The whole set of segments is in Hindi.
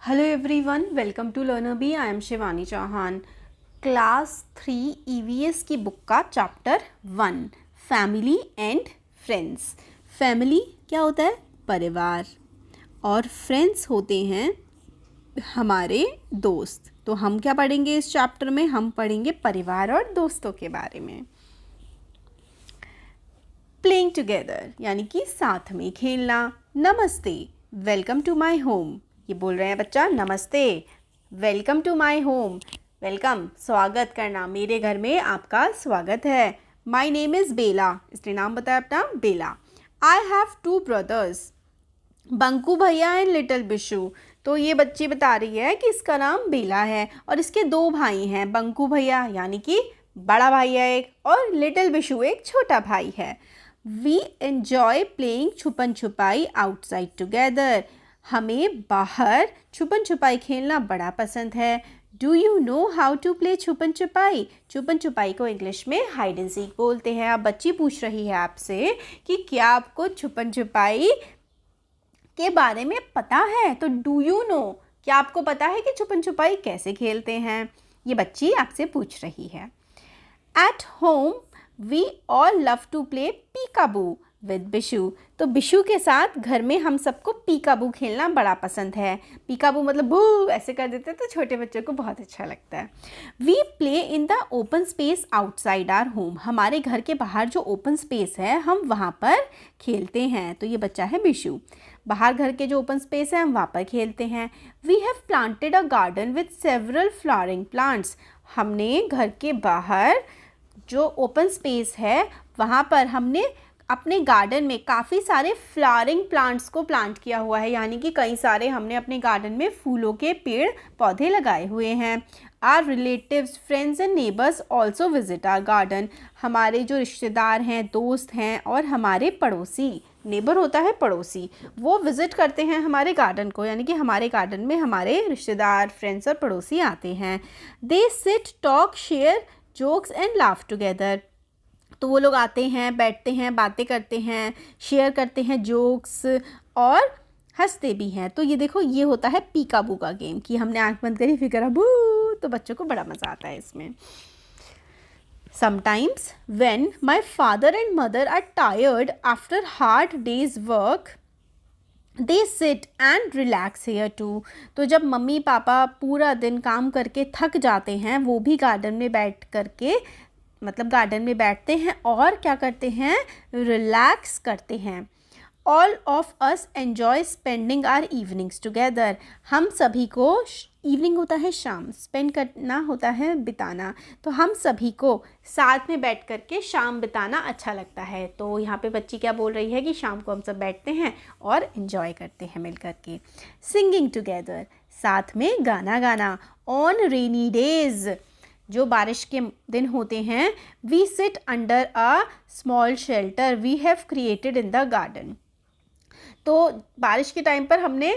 Hello everyone, welcome to Learner Bee. I am Shivani Chauhan. Class 3 EVS की बुक का chapter 1 family and friends. Family क्या होता है? परिवार. और फ्रेंड्स होते हैं हमारे दोस्त. तो हम क्या पढ़ेंगे इस चैप्टर में? हम पढ़ेंगे परिवार और दोस्तों के बारे में. प्लेइंग टुगेदर यानी कि साथ में खेलना. नमस्ते, वेलकम टू माई होम. ये बोल रहे हैं बच्चा नमस्ते, welcome to my home. Welcome स्वागत करना, मेरे घर में आपका स्वागत है. माई नेम इज़ बेला, इसने नाम बताया अपना बेला. I have 2 brothers, Banku bhaiya and little बिशू. तो ये बच्ची बता रही है कि इसका नाम बेला है और इसके 2 भाई हैं, बंकू भैया यानी कि बड़ा भाई है एक, और लिटिल बिशू एक छोटा भाई है. वी एन्जॉय प्लेइंग छुपन छुपाई आउटसाइड टुगेदर. हमें बाहर छुपन छुपाई खेलना बड़ा पसंद है. Do you know how to play छुपन छुपाई? छुपन छुपाई को इंग्लिश में हाइड एंड सीक बोलते हैं. अब बच्ची पूछ रही है आपसे कि क्या आपको छुपन छुपाई के बारे में पता है? तो डू यू नो, क्या आपको पता है कि छुपन छुपाई कैसे खेलते हैं? ये बच्ची आपसे पूछ रही है. At home we all love to play peekaboo with Bishu. तो बिशू के साथ घर में हम सबको पीकाबू खेलना बड़ा पसंद है. पीकाबू मतलब बू ऐसे कर देते हैं तो छोटे बच्चों को बहुत अच्छा लगता है. We play in the open space outside our home. हमारे घर के बाहर जो ओपन स्पेस है हम वहाँ पर खेलते हैं. तो ये बच्चा है बिशू. बाहर घर के जो ओपन स्पेस है हम वहाँ पर खेलते हैं. We have planted a garden with several flowering plants. हमने घर के बाहर जो ओपन स्पेस है वहाँ पर हमने अपने गार्डन में काफ़ी सारे फ्लावरिंग प्लांट्स को प्लांट किया हुआ है, यानी कि कई सारे हमने अपने गार्डन में फूलों के पेड़ पौधे लगाए हुए हैं. Our relatives friends and neighbours also visit our garden. हमारे जो रिश्तेदार हैं, दोस्त हैं और हमारे पड़ोसी, नेबर होता है पड़ोसी, वो विज़िट करते हैं हमारे गार्डन को, यानी कि हमारे गार्डन में हमारे रिश्तेदार, फ्रेंड्स और पड़ोसी आते हैं. They sit talk share jokes and laugh together. तो वो लोग आते हैं, बैठते हैं, बातें करते हैं, शेयर करते हैं जोक्स और हंसते भी हैं. तो ये देखो, ये होता है पीकाबू का गेम कि हमने आंख बंद करी फिर करा बू. तो बच्चों को बड़ा मज़ा आता है इसमें. Sometimes when my father and mother are tired after hard day's work, they sit and relax here too. तो जब मम्मी पापा पूरा दिन काम करके थक जाते हैं, वो भी गार्डन में बैठ करके मतलब गार्डन में बैठते हैं और क्या करते हैं? रिलैक्स करते हैं. All of us enjoy spending are evenings together. हम सभी को, इवनिंग होता है शाम, स्पेंड करना होता है बिताना, तो हम सभी को साथ में बैठ कर के शाम बिताना अच्छा लगता है. तो यहाँ पे बच्ची क्या बोल रही है कि शाम को हम सब बैठते हैं और इन्जॉय करते हैं मिल कर के. सिंगिंग टुगेदर, साथ में गाना गाना. ऑन रेनी डेज, जो बारिश के दिन होते हैं, we sit under a small shelter we have created in the garden. तो बारिश के टाइम पर हमने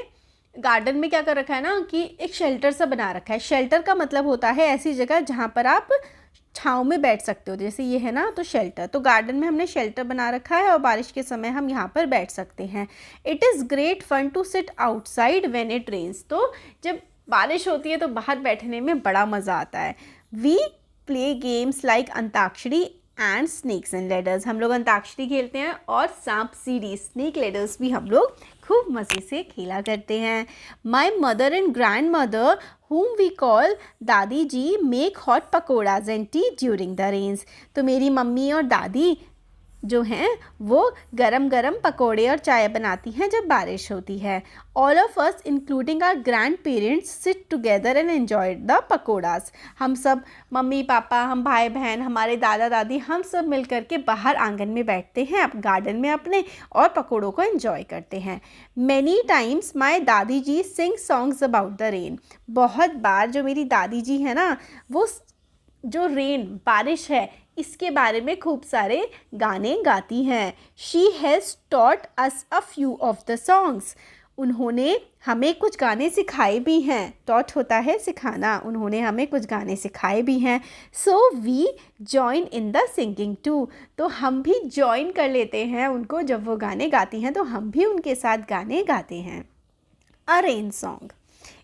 गार्डन में क्या कर रखा है ना कि एक शेल्टर सा बना रखा है. शेल्टर का मतलब होता है ऐसी जगह जहाँ पर आप छाँव में बैठ सकते हो, जैसे ये है ना, तो शेल्टर. तो गार्डन में हमने शेल्टर बना रखा है और बारिश के समय हम यहाँ पर बैठ सकते हैं. It is great fun to sit outside when it rains. तो जब बारिश होती है तो बाहर बैठने में बड़ा मज़ा आता है. We play games like antakshari and snakes and ladders. हम लोग अंताक्षरी खेलते हैं और सांप सीढ़ी, स्नेक लेडर्स भी हम लोग खूब मज़े से खेला करते हैं. My mother and grandmother whom we call Dadi ji make hot pakoras and tea during the rains. तो मेरी मम्मी और दादी जो हैं वो गरम गरम पकोड़े और चाय बनाती हैं जब बारिश होती है. All of us including our grandparents sit together and enjoy the pakoras. हम सब, मम्मी पापा, हम भाई बहन, हमारे दादा दादी, हम सब मिल कर के बाहर आंगन में बैठते हैं गार्डन में अपने और पकोड़ों को एंजॉय करते हैं. Many times my Dadi ji sing songs about the rain. बहुत बार जो मेरी दादी जी है ना, वो जो रेन, बारिश है, इसके बारे में खूब सारे गाने गाती हैं. She has taught us a few of the songs. उन्होंने हमें कुछ गाने सिखाए भी हैं. टॉट होता है सिखाना. उन्होंने हमें कुछ गाने सिखाए भी हैं. So we join in the singing too. तो हम भी जॉइन कर लेते हैं उनको, जब वो गाने गाती हैं तो हम भी उनके साथ गाने गाते हैं. A rain song.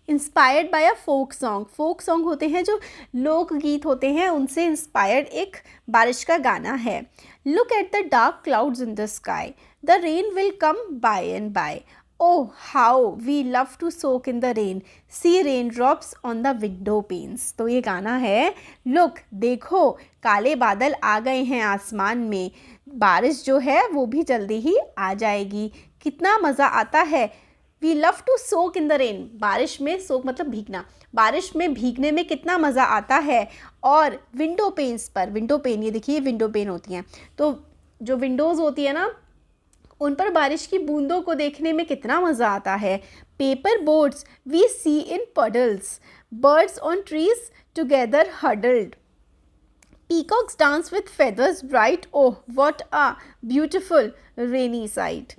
Inspired by a folk song. Folk song होते हैं जो लोकगीत होते हैं, उनसे इंस्पायर्ड एक बारिश का गाना है। Look at the dark clouds in the sky, the rain will come by and by, oh how we love to soak in the rain, see rain drops on the window panes. तो ये गाना है, लुक देखो काले बादल आ गए हैं आसमान में, बारिश जो है वो भी जल्दी ही आ जाएगी, कितना मज़ा आता है। We love to soak in the rain, बारिश में सोक मतलब भीगना, बारिश में भीगने में कितना मज़ा आता है। और विंडो पेन्स पर, विंडो पेन, ये देखिए विंडो पेन होती हैं, तो जो विंडोज़ होती है ना उन पर बारिश की बूंदों को देखने में कितना मज़ा आता है। Paper boats we see in puddles, birds on trees together huddled, peacocks dance with feathers bright, oh what a beautiful rainy sight।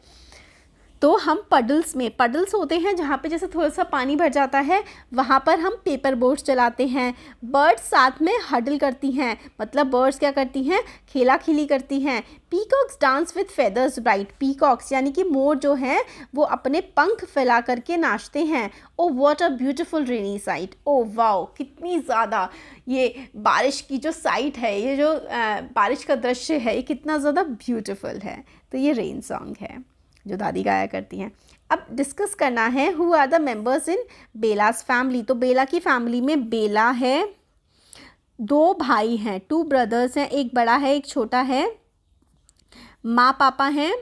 तो हम पडल्स में, पडल्स होते हैं जहाँ पे जैसे थोड़ा सा पानी भर जाता है, वहाँ पर हम पेपर बोट्स चलाते हैं। बर्ड्स साथ में हडल करती हैं, मतलब बर्ड्स क्या करती हैं, खेला खिली करती हैं। Peacocks dance with feathers bright, peacocks यानी कि मोर जो हैं वो अपने पंख फैला करके नाचते हैं। Oh what a beautiful rainy site, oh wow कितनी ज़्यादा ये बारिश की जो साइट है, ये जो बारिश का दृश्य है, ये कितना ज़्यादा ब्यूटीफुल है। तो ये रेन सॉन्ग है जो दादी गाया करती हैं। अब डिस्कस करना है who are the members in Bela's family. तो बेला की फैमिली में बेला है, 2 भाई हैं, 2 ब्रदर्स हैं, एक बड़ा है एक छोटा है, माँ पापा हैं,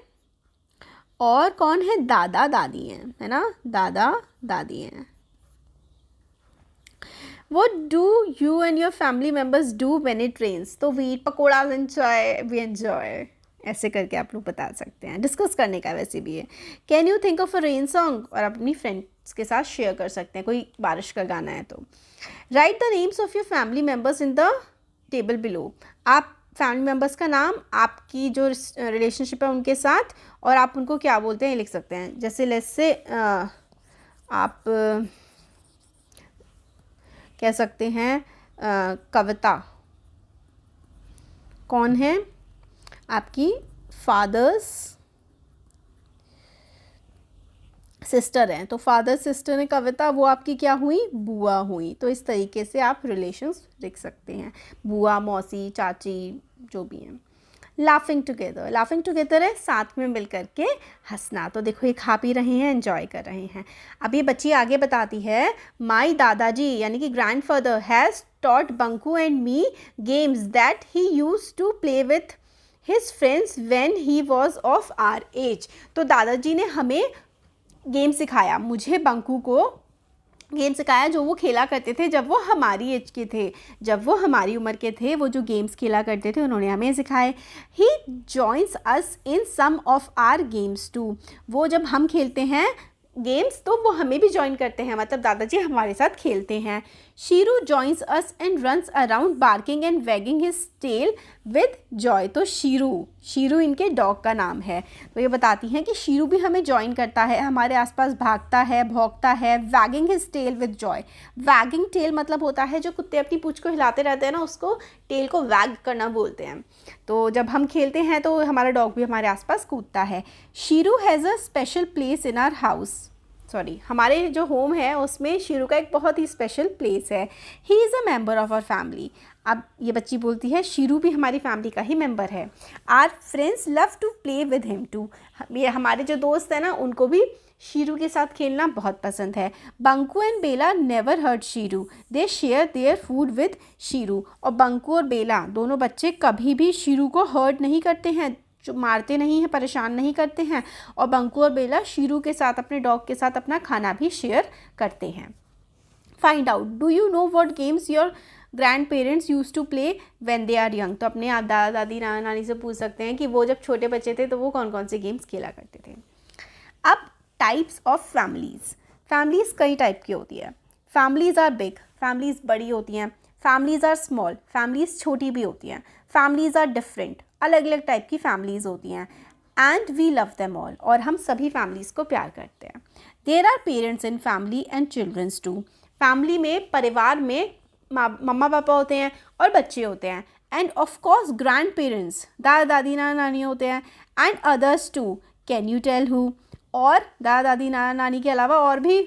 और कौन है, दादा दादी हैं, है ना, दादा दादी हैं। What do you and your family members do when it rains? तो we eat pakora, we enjoy, ऐसे करके आप लोग बता सकते हैं। डिस्कस करने का वैसे भी है। Can you think of a rain song, और अपनी फ्रेंड्स के साथ शेयर कर सकते हैं, कोई बारिश का गाना है तो। Right the names of your family members in the table below. आप फैमिली मेम्बर्स का नाम आपकी जो रिलेशनशिप है उनके साथ, और आप उनको क्या बोलते हैं लिख सकते हैं। जैसे लेट्स से आप कह सकते हैं कविता कौन है, आपकी फादर्स सिस्टर हैं, तो फादर सिस्टर ने कविता, वो आपकी क्या हुई, बुआ हुई। तो इस तरीके से आप रिलेशंस लिख सकते हैं, बुआ, मौसी, चाची, जो भी हैं। लाफिंग टुगेदर, लाफिंग टुगेदर है साथ में मिल कर के हंसना। तो देखो ये खा पी रहे हैं, एंजॉय कर रहे हैं। अब ये बच्ची आगे बताती है, माई दादाजी यानी कि grandfather has taught Bunku and me games that he used to play with his friends when he was of our age. तो दादाजी ने हमें गेम सिखाया, मुझे बंकू को गेम सिखाया जो वो खेला करते थे जब वो हमारी एज के थे, जब वो हमारी उम्र के थे, वो जो गेम्स खेला करते थे उन्होंने हमें सिखाए। He joins us in some of our games too, वो जब हम खेलते हैं गेम्स तो वो हमें भी ज्वाइन करते हैं, मतलब दादाजी हमारे साथ खेलते हैं। Sheeru joins us and runs around barking and wagging his tail with joy. तो शीरू इनके डॉग का नाम है। तो ये बताती हैं कि शीरू भी हमें ज्वाइन करता है, हमारे आसपास भागता है, भौंकता है। Wagging his tail with joy, wagging tail मतलब होता है जो कुत्ते अपनी पूंछ को हिलाते रहते हैं ना, उसको टेल को वैग करना बोलते हैं। तो जब हम खेलते हैं तो हमारा डॉग भी हमारे आसपास कूदता है। Sheeru has a special place in our house, sorry हमारे जो होम है उसमें शीरू का एक बहुत ही स्पेशल प्लेस है। He is a member of our family. अब ये बच्ची बोलती है शीरू भी हमारी फैमिली का ही मेंबर है। Our friends love to play with him too, ये हमारे जो दोस्त हैं ना उनको भी शीरू के साथ खेलना बहुत पसंद है। Bunku and Bela never hurt Shiru, they share their food with Shiru. और बंकू और बेला दोनों बच्चे कभी भी शीरू को हर्ट नहीं करते हैं, जो मारते नहीं हैं, परेशान नहीं करते हैं। और बंकू और बेला शीरू के साथ, अपने डॉग के साथ अपना खाना भी शेयर करते हैं। Find out, do you know what games your grandparents use to play when they are young. तो अपने आप दादा दादी नाना नानी से पूछ सकते हैं कि वो जब छोटे बच्चे थे तो वो कौन कौन से गेम्स खेला करते थे। अब टाइप्स ऑफ फैमिलीज़, फैमिलीज़ कई टाइप की होती है। फैमिलीज़ आर बिग, फैमिलीज़ बड़ी होती हैं। फैमिलीज़ आर स्मॉल, फैमिलीज़ छोटी भी होती हैं। फैमिलीज़ आर डिफरेंट, अलग अलग टाइप की फैमिलीज़ होती हैं। And we love them all, और हम सभी फैमिलीज़ को प्यार करते हैं। There are parents in family and childrens too, family में, परिवार में मम्मा पापा होते हैं और बच्चे होते हैं। And of course grandparents, दादा दादी नाना नानी होते हैं। And others too, can you tell who, और दादा दादी नाना नानी के अलावा और भी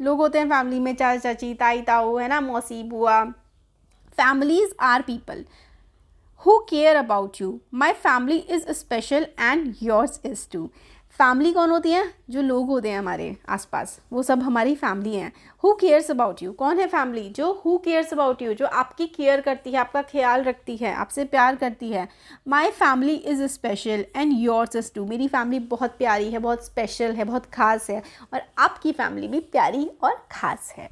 लोग होते हैं फैमिली में, चाचा चाची, ताई ताऊ, है ना, मौसी बुआ। Families are people who care about you. My family is special and yours is too. Family कौन होती है? जो लोग होते हैं हमारे आसपास, वो सब हमारी फैमिली हैं। Who cares about you? कौन है फैमिली? जो who cares about you, जो आपकी केयर करती है, आपका ख्याल रखती है, आपसे प्यार करती है। My family is special and yours is too. मेरी फैमिली बहुत प्यारी है, बहुत स्पेशल है, बहुत ख़ास है, और आपकी फैमिली भी प्यारी और ख़ास है।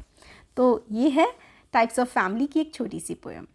तो ये है टाइप्स ऑफ फैमिली की एक छोटी सी poem.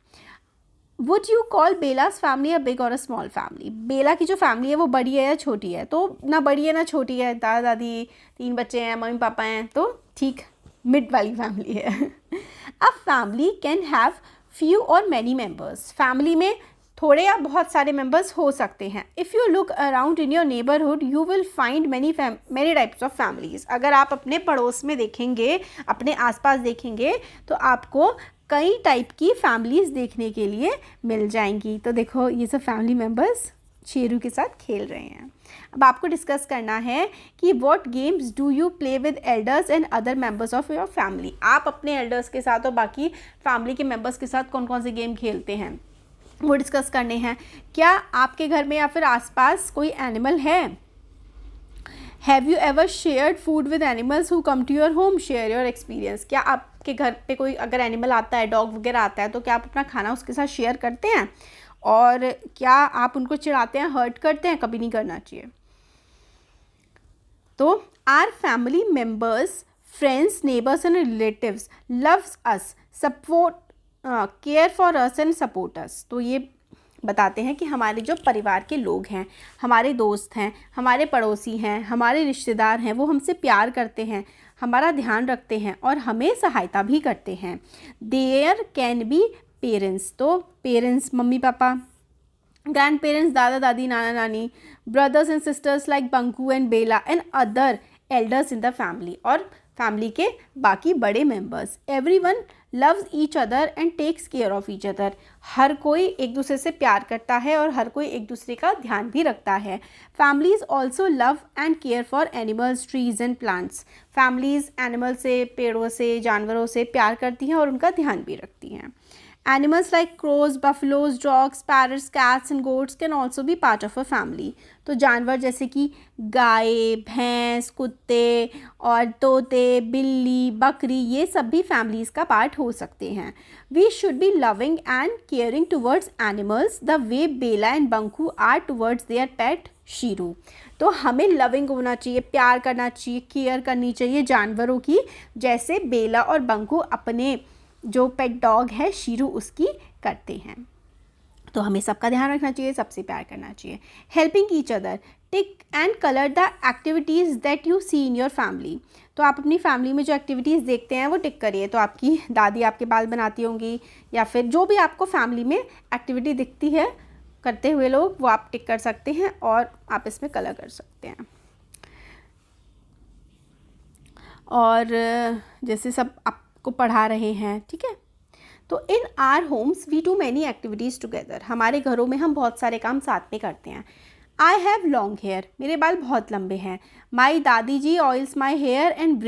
Would you call Bela's family a big or a small family? बेला की जो फैमिली है वो बड़ी है या छोटी है? तो ना बड़ी है ना छोटी है, दादा दादी, 3 बच्चे हैं, मम्मी पापा हैं, तो ठीक मिड वाली फैमिली है। A family can have few और मैनी मेम्बर्स। फैमिली में थोड़े या बहुत सारे मेंबर्स हो सकते हैं। If you look around in your neighbourhood you will find many types of families. अगर आप अपने पड़ोस में देखेंगे, अपने आसपास देखेंगे, तो आपको कई टाइप की फैमिलीज़ देखने के लिए मिल जाएंगी। तो देखो ये सब फैमिली मेम्बर्स शेरू के साथ खेल रहे हैं। अब आपको डिस्कस करना है कि what games do you play with elders and other members of your family. आप अपने एल्डर्स के साथ और बाकी फैमिली के मेंबर्स के साथ कौन कौन से गेम खेलते हैं, वो डिस्कस करने हैं। क्या आपके घर में या फिर आसपास कोई एनिमल है? Have you ever shared food with animals who come to your home? Share your experience. क्या आपके घर पे कोई अगर एनिमल आता है, डॉग वगैरह आता है, तो क्या आप अपना खाना उसके साथ शेयर करते हैं? और क्या आप उनको चिढ़ाते हैं, हर्ट करते हैं? कभी नहीं करना चाहिए। तो our family members, friends, neighbours and relatives loves us, support, care for us and support us. तो ये बताते हैं कि हमारे जो परिवार के लोग हैं, हमारे दोस्त हैं, हमारे पड़ोसी हैं, हमारे रिश्तेदार हैं, वो हमसे प्यार करते हैं, हमारा ध्यान रखते हैं और हमें सहायता भी करते हैं। There can be parents. तो parents mummy papa, grandparents दादा दादी नाना नानी, brothers and sisters like Bunku and Bela and other elders in the family, और फैमिली के बाकी बड़े members. Everyone loves each other and takes care of each other. हर कोई एक दूसरे से प्यार करता है और हर कोई एक दूसरे का ध्यान भी रखता है। Families also love and care for animals, trees and plants. Families animal से, पेड़ों से, जानवरों से प्यार करती हैं और उनका ध्यान भी रखती हैं। Animals like crows, buffaloes, dogs, parrots, cats and goats can also be part of a family. तो जानवर जैसे कि गाय, भैंस, कुत्ते और तोते, बिल्ली, बकरी, ये सब भी फैमिलीज़ का पार्ट हो सकते हैं। We should be loving and caring towards animals the way Bela and Banku are towards their pet Shiru. तो हमें लविंग होना चाहिए, प्यार करना चाहिए, केयर करनी चाहिए जानवरों की, जैसे बेला और बंकू अपने जो पेट डॉग है शीरू उसकी करते हैं। तो हमें सबका ध्यान रखना चाहिए, सबसे प्यार करना चाहिए। Helping each other, tick and colour the activities that you see in your family. तो आप अपनी फैमिली में जो एक्टिविटीज़ देखते हैं वो टिक करिए। तो आपकी दादी आपके बाल बनाती होंगी, या फिर जो भी आपको फैमिली में एक्टिविटी दिखती है करते हुए लोग, वो आप टिक कर सकते हैं और आप इसमें कलर कर सकते हैं। और जैसे सब आप को पढ़ा रहे हैं, ठीक है। तो in our homes we do many activities together. हमारे घरों में हम बहुत सारे काम साथ में करते हैं। आई हैव लॉन्ग हेयर, मेरे बाल बहुत लंबे हैं। My Dadi ji oils my hair and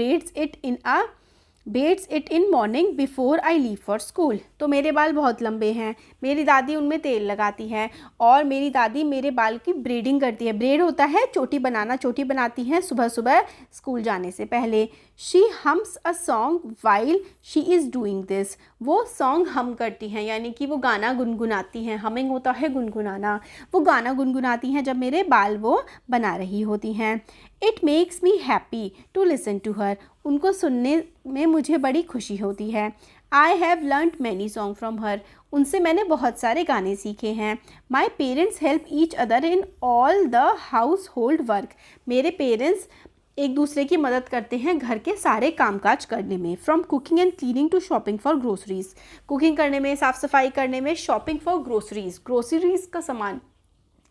braids it in morning before I leave for school. तो मेरे बाल बहुत लंबे हैं, मेरी दादी उनमें तेल लगाती है और मेरी दादी मेरे बाल की ब्रेडिंग करती है। ब्रेड होता है चोटी बनाना, चोटी बनाती हैं सुबह सुबह स्कूल जाने से पहले। She hums a song while she is doing this. वो सॉन्ग हम करती हैं, यानी कि वो गाना गुनगुनाती हैं। हमिंग होता है गुनगुनाना। वो गाना गुनगुनाती हैं जब मेरे बाल वो बना रही होती हैं। It makes me happy to listen to her. उनको सुनने में मुझे बड़ी खुशी होती है। I have learned many song from her. उनसे मैंने बहुत सारे गाने सीखे हैं। My parents help each other in all the household work. मेरे पेरेंट्स एक दूसरे की मदद करते हैं घर के सारे कामकाज करने में। From cooking and cleaning to shopping for groceries. Cooking करने में, साफ़ सफाई करने में, शॉपिंग फॉर ग्रोसरीज। ग्रोसरीज का सामान,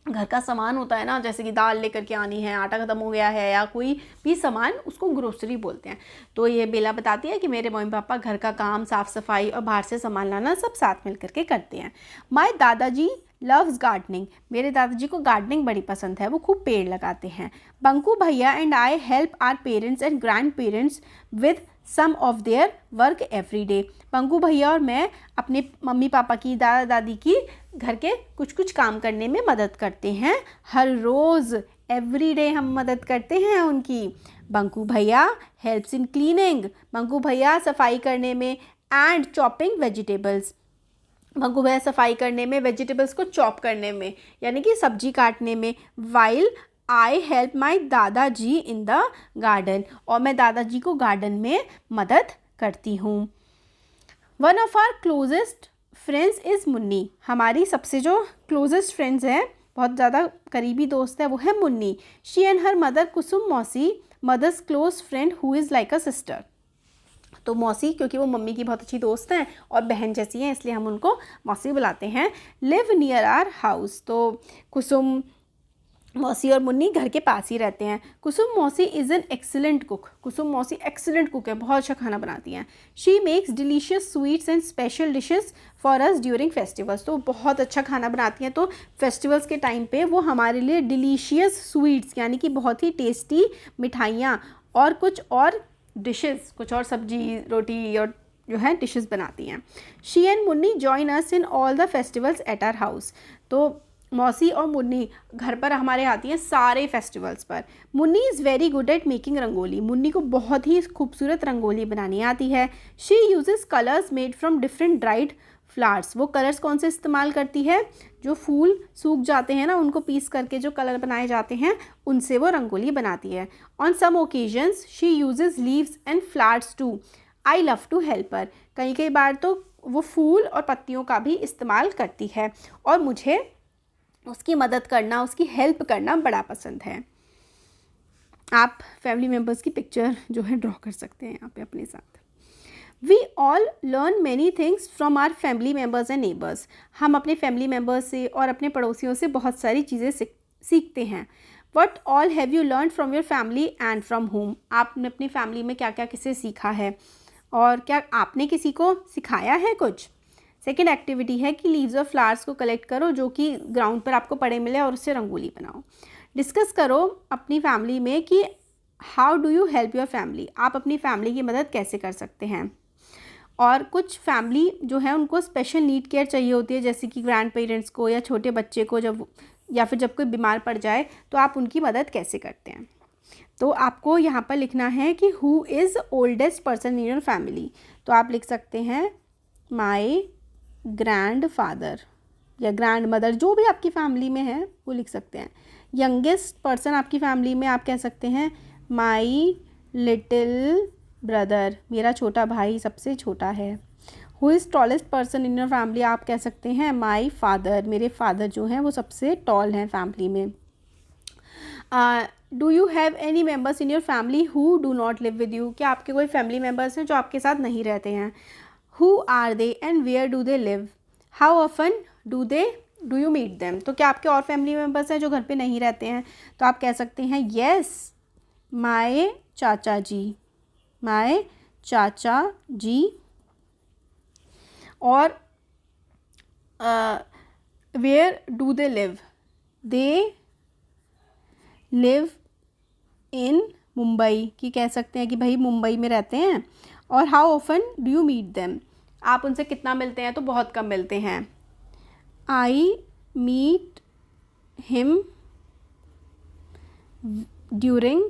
घर का सामान होता है ना, जैसे कि दाल लेकर के आनी है, आटा ख़त्म हो गया है, या कोई भी सामान, उसको ग्रोसरी बोलते हैं। तो ये बेला बताती है कि मेरे मम्मी पापा घर का काम, साफ़ सफाई और बाहर से सामान लाना सब साथ मिल करके करते हैं। माई दादाजी लव्स गार्डनिंग, मेरे दादाजी को गार्डनिंग बड़ी पसंद है, वो खूब पेड़ लगाते हैं। Bunku bhaiya and I help our parents and grandparents with some of their work every day. Bunku bhaiya और मैं अपने मम्मी पापा की, दादा दादी की घर के कुछ कुछ काम करने में मदद करते हैं, हर रोज़, एवरी डे हम मदद करते हैं उनकी। बंकू भैया हेल्प्स इन क्लीनिंग, बंकू भैया सफाई करने में, एंड चॉपिंग वेजिटेबल्स, बंकू भैया सफाई करने में, वेजिटेबल्स को चॉप करने में यानी कि सब्जी काटने में। वाइल आई हेल्प माई दादाजी इन द गार्डन, और मैं दादाजी को गार्डन में मदद करती हूँ। One of our closest friends is Munni, हमारी सबसे जो क्लोजेस्ट फ्रेंड्स हैं, बहुत ज़्यादा करीबी दोस्त है, वो है Munni. She and her mother Kusum mausi, mother's close friend who is like a sister. तो मौसी, क्योंकि वो मम्मी की बहुत अच्छी दोस्त हैं और बहन जैसी हैं, इसलिए हम उनको मौसी बुलाते हैं। लिव नियर आर हाउस, तो कुसुम मौसी और मुन्नी घर के पास ही रहते हैं। कुसुम मौसी इज़ एन एक्सीलेंट कुक, कुसुम मौसी एक्सीलेंट कुक है, बहुत अच्छा खाना बनाती हैं। She makes delicious sweets and special dishes for us during festivals, तो बहुत अच्छा खाना बनाती हैं, तो फेस्टिवल्स के टाइम पे वो हमारे लिए डिलीशियस स्वीट्स यानी कि बहुत ही टेस्टी मिठाइयाँ और कुछ और डिशेस, कुछ और सब्जी रोटी और जो है डिशेस बनाती हैं। She and Munni join us in all the festivals at our house, तो मौसी और मुन्नी घर पर हमारे आती हैं सारे फेस्टिवल्स पर। Munni is very good at making rangoli, Munni को बहुत ही खूबसूरत रंगोली बनानी आती है। She uses colours made from different dried flowers, वो कलर्स कौन से इस्तेमाल करती है, जो फूल सूख जाते हैं ना, उनको पीस करके जो कलर बनाए जाते हैं उनसे वो रंगोली बनाती है। On some occasions she uses leaves and flowers too, I love to help her, कई कई बार तो वो फूल और पत्तियों का भी इस्तेमाल करती है और मुझे उसकी मदद करना, उसकी हेल्प करना बड़ा पसंद है। आप फैमिली मेम्बर्स की पिक्चर जो है ड्रॉ कर सकते हैं यहाँ पे अपने साथ। We all learn many things from our family members and neighbours, हम अपने फैमिली मेम्बर्स से और अपने पड़ोसियों से बहुत सारी चीज़ें सीखते हैं। What all have you learn from your family and from home, आपने अपनी फैमिली में क्या क्या किससे सीखा है और क्या आपने किसी को सिखाया है कुछ। सेकेंड एक्टिविटी है कि लीव्स और फ्लावर्स को कलेक्ट करो जो कि ग्राउंड पर आपको पड़े मिले और उससे रंगोली बनाओ। डिस्कस करो अपनी फैमिली में कि how do you help your family, आप अपनी फैमिली की मदद कैसे कर सकते हैं। और कुछ फैमिली जो है उनको स्पेशल नीड केयर चाहिए होती है, जैसे कि ग्रैंड पेरेंट्स को या छोटे बच्चे को जब या फिर जब कोई बीमार पड़ जाए तो आप उनकी मदद कैसे करते हैं। तो आपको यहाँ पर लिखना है कि who is oldest person in your family, तो आप लिख सकते हैं माई ग्रैंड फादर या ग्रैंड मदर, जो भी आपकी फैमिली में है वो लिख सकते हैं। यंगेस्ट पर्सन आपकी फैमिली में आप कह सकते हैं माई लिटिल ब्रदर, मेरा छोटा भाई सबसे छोटा है। Who is tallest person in your family, आप कह सकते हैं माई फादर, मेरे फादर जो हैं वो सबसे टॉल हैं फैमिली में। Do you have any members in your family who do not live with you, क्या आपके कोई फैमिली मेम्बर्स हैं जो आपके साथ नहीं रहते हैं। Who are they and where do they live, how often do you meet them, तो क्या आपके और फैमिली मेम्बर्स हैं जो घर पे नहीं रहते हैं, तो आप कह सकते हैं येस माई चाचा जी, माई चाचा जी। और where do they live, they live in Mumbai, कि कह सकते हैं कि भाई मुंबई में रहते हैं। और how often do you meet them, आप उनसे कितना मिलते हैं, तो बहुत कम मिलते हैं। I meet him during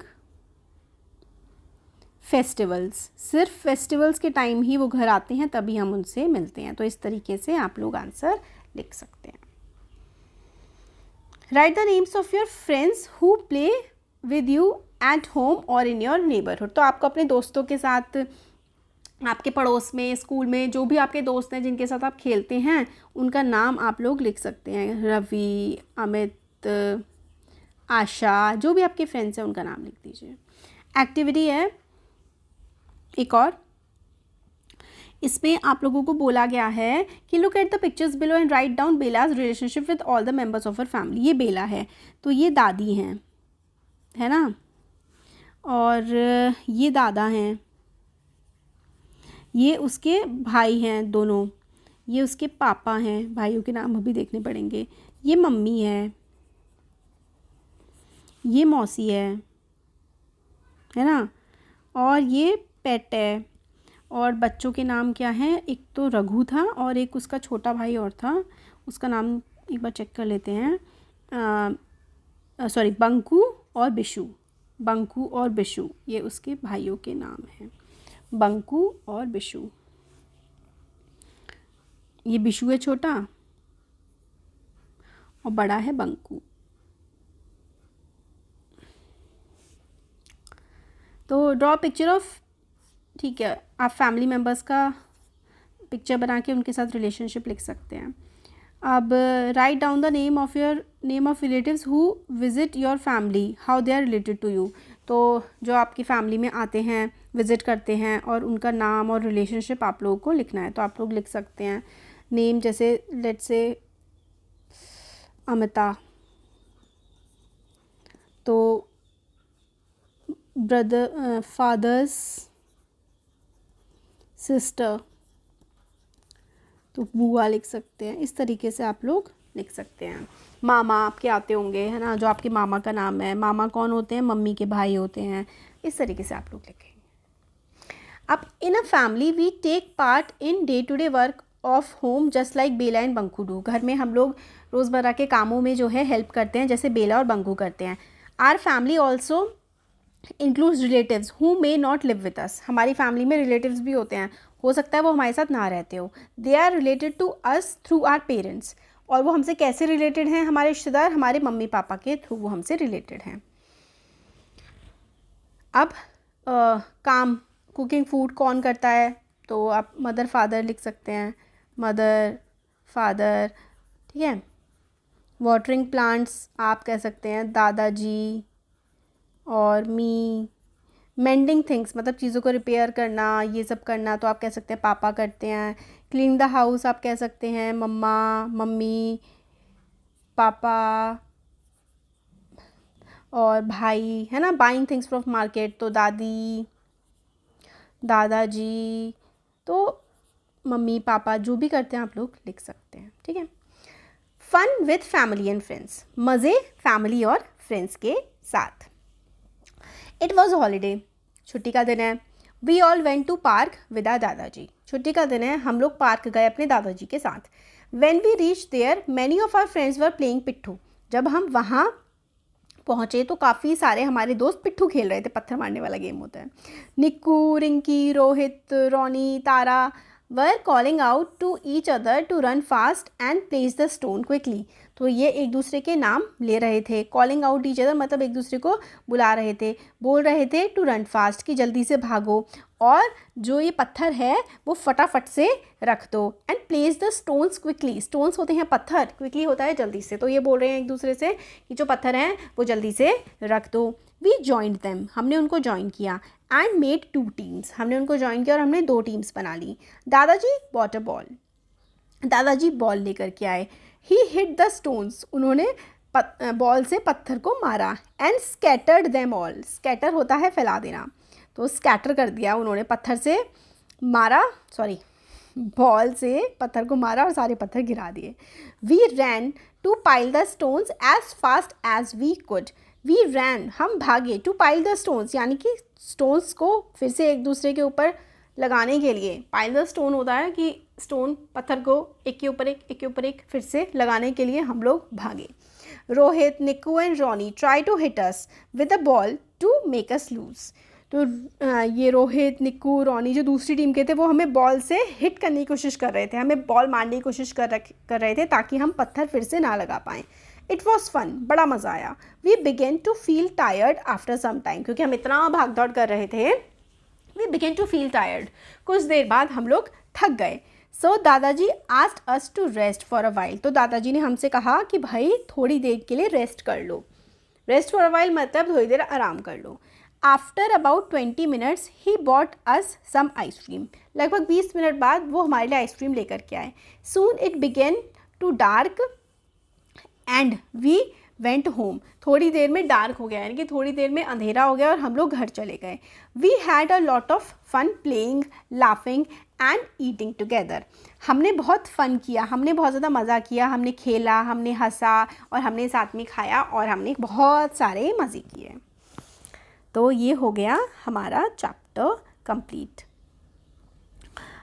festivals, सिर्फ फेस्टिवल्स के टाइम ही वो घर आते हैं, तभी हम उनसे मिलते हैं। तो इस तरीके से आप लोग आंसर लिख सकते हैं। Right the names of your friends who play with you at home और इन योर नेबरहुड, तो आपको अपने दोस्तों के साथ, आपके पड़ोस में, स्कूल में जो भी आपके दोस्त हैं जिनके साथ आप खेलते हैं उनका नाम आप लोग लिख सकते हैं। रवि, अमित, आशा, जो भी आपके फ्रेंड्स हैं उनका नाम लिख दीजिए। एक्टिविटी है एक और, इसमें आप लोगों को बोला गया है कि look at the pictures below and write down BelAZ relationship with all the members of her family. ये बेला है तो ये दादी हैं, है ना, और ये दादा हैं, ये उसके भाई हैं दोनों, ये उसके पापा हैं, भाइयों के नाम अभी देखने पड़ेंगे। ये मम्मी है, ये मौसी है ना, और ये पेट है। और बच्चों के नाम क्या हैं, एक तो रघु था और एक उसका छोटा भाई और था, उसका नाम एक बार चेक कर लेते हैं। सॉरी, बंकू और बिशु। बंकू और बिशु ये उसके भाइयों के नाम हैं, बंकू और बिशु। ये बिशु है छोटा और बड़ा है बंकू। तो ड्रॉ पिक्चर ऑफ, ठीक है, आप फैमिली मेम्बर्स का पिक्चर बना के उनके साथ रिलेशनशिप लिख सकते हैं। अब write down the name of relatives who visit your family, how they are related to you. तो जो आपकी फैमिली में आते हैं, विज़िट करते हैं, और उनका नाम और रिलेशनशिप आप लोगों को लिखना है। तो आप लोग लिख सकते हैं नेम, जैसे लेट्स से अमिता, तो ब्रदर, फादर्स सिस्टर, तो बुआ लिख सकते हैं। इस तरीके से आप लोग लिख सकते हैं। मामा आपके आते होंगे, है ना, जो आपके मामा का नाम है। मामा कौन होते हैं, मम्मी के भाई होते हैं। इस तरीके से आप लोग लिखेंगे। अब in a family we take part in day to day work of home just like Bela and Bunku do. घर में हम लोग रोज़मर्रा के कामों में जो है हेल्प करते हैं, जैसे बेला और बंकू करते हैं। Our family also includes relatives who may not live with us. हमारी फैमिली में रिलेटिव्स भी होते हैं, हो सकता है वो हमारे साथ ना रहते हो। They are related to us through our parents. और वो हमसे कैसे रिलेटेड हैं, हमारे रिश्तेदार हमारे मम्मी पापा के थ्रू वो हमसे रिलेटेड हैं। अब काम, कुकिंग फूड कौन करता है, तो आप मदर फादर लिख सकते हैं, मदर फादर, ठीक है। वाटरिंग प्लांट्स आप कह सकते हैं दादाजी और मी। मेंडिंग थिंग्स मतलब चीज़ों को रिपेयर करना, ये सब करना, तो आप कह सकते हैं पापा करते हैं। क्लीन द हाउस आप कह सकते हैं मम्मा, मम्मी, पापा और भाई, है ना। बाइंग थिंग्स फ्रॉम मार्केट, तो दादी, दादाजी, तो मम्मी पापा जो भी करते हैं आप लोग लिख सकते हैं, ठीक है। Fun with family and friends, मज़े फैमिली और फ्रेंड्स के साथ। इट वॉज हॉलीडे, छुट्टी का दिन है। We all went to park with our दादाजी। छुट्टी का दिन है, हम लोग पार्क गए अपने दादाजी के साथ। When we reach there many of our friends were playing pitthu. जब हम वहाँ पहुँचे तो काफ़ी सारे हमारे दोस्त पिट्ठू खेल रहे थे, पत्थर मारने वाला गेम होता है। Nikku, Rinki, Rohit, Roni, Tara were calling out to each other to run fast and place the stone quickly. तो ये एक दूसरे के नाम ले रहे थे। कॉलिंग आउट ईच अदर मतलब एक दूसरे को बुला रहे थे, बोल रहे थे टू रन फास्ट कि जल्दी से भागो, और जो ये पत्थर है वो फटाफट से रख दो। And place the stones quickly, stones होते हैं पत्थर, क्विकली होता है जल्दी से। तो ये बोल रहे हैं एक दूसरे से कि जो पत्थर हैं वो जल्दी से रख दो। वी जॉइंड देम, हमने उनको ज्वाइन किया। एंड मेड 2 टीम्स, हमने उनको ज्वाइन किया और हमने 2 टीम्स बना ली। दादाजी बॉट अ बॉल, दादाजी बॉल लेकर के आए। ही हिट द स्टोन्स, उन्होंने बॉल से पत्थर को मारा। And scattered them all, scatter होता है फैला देना, तो स्कैटर कर दिया उन्होंने, पत्थर से मारा, सॉरी बॉल से पत्थर को मारा और सारे पत्थर गिरा दिए। We ran to pile the stones as fast as we could. We ran, हम भागे, टू पाइल द स्टोन्स यानी कि स्टोन्स को फिर से एक दूसरे के ऊपर लगाने के लिए। पाइल द स्टोन होता है कि स्टोन, पत्थर को एक के ऊपर एक फिर से लगाने के लिए हम लोग भागे। Rohit, Nikku and Ronny try to hit us with a ball to make us lose. तो ये रोहित, निक्कू, रॉनी जो दूसरी टीम के थे वो हमें बॉल से हिट करने की कोशिश कर रहे थे, हमें बॉल मारने की कोशिश कर रहे थे ताकि हम पत्थर फिर से ना लगा पाएँ। इट वॉज फन, बड़ा मज़ा आया। We begin to feel tired after some time, क्योंकि हम इतना भाग दौड़ कर रहे थे। We begin to feel tired, कुछ देर बाद हम लोग थक गए। सो दादाजी asked us to rest for a while, तो दादाजी ने हमसे कहा कि भाई थोड़ी देर के लिए रेस्ट कर लो। रेस्ट फॉर अ वाइल मतलब थोड़ी देर आराम कर लो। After about 20 minutes he bought us some ice cream, लगभग 20 मिनट बाद वो हमारे लिए आइसक्रीम लेकर के आए। Soon it begin to dark and we went home, थोड़ी देर में डार्क हो गया, यानी कि थोड़ी देर में अंधेरा हो गया और हम लोग घर चले गए. We had a lot of fun playing, laughing and eating together. हमने बहुत फ़न किया, हमने बहुत ज़्यादा मज़ा किया, हमने खेला, हमने हंसा और हमने साथ में खाया और हमने बहुत सारे मज़े किए. तो ये हो गया हमारा chapter complete.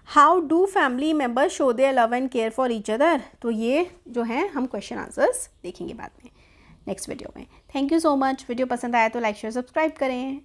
How do family members show their love and care for each other. तो ये जो है हम क्वेश्चन आंसर्स देखेंगे बाद में नेक्स्ट वीडियो में. Thank you so much. Video पसंद आया तो लाइक शेयर सब्सक्राइब करें.